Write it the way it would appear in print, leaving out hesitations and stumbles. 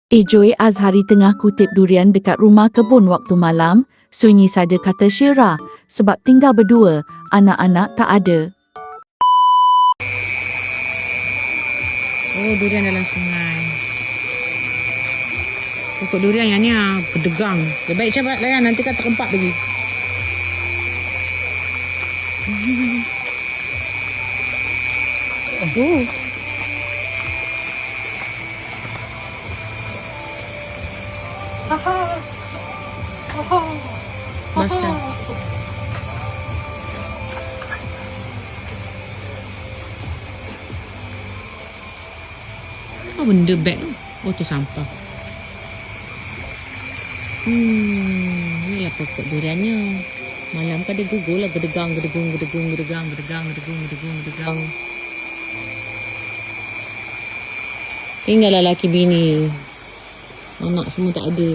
Joy Azhari tengah kutip durian dekat rumah kebun waktu malam. Sunyi saja, kata Syira. Sebab tinggal berdua, anak-anak tak ada. Oh, durian dalam sungai. Pokok durian yang ni berdegang. Lebih baik cepat layan, nanti kan terempat lagi. Oh. Masya. Apa benda beg tu? Oh, tu sampah. Inilah pokok duriannya. Malam kan dia gugur lah, gedegang. Tinggal lah laki bini. Anak semua tak ada.